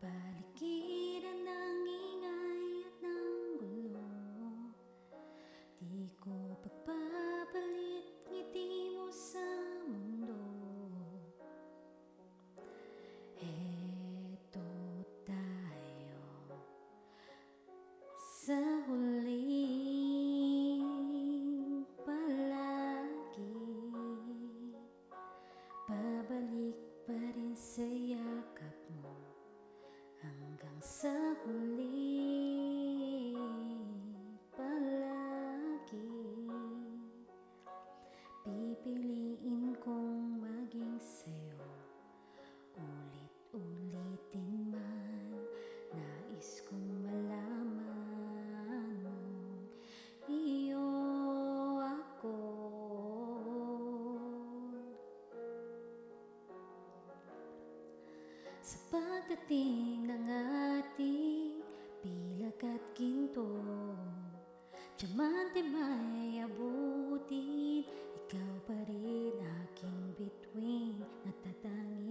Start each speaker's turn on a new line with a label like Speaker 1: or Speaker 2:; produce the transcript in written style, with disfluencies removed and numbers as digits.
Speaker 1: Paligiran ng ingay at ng gulo, di ko pagpapalit ngiti mo sa mundo. Eto tayo sa huling palagi, babalik pa rin sa yakap mo hanggang sa huli palagi. Pipiliin kong maging sa'yo, ulit-ulitin man. Nais kong malaman mong iyo ako. Sa pagdating ng ating bilag at ginto, diamante may abutin, ikaw pa rin aking bituin, natatanging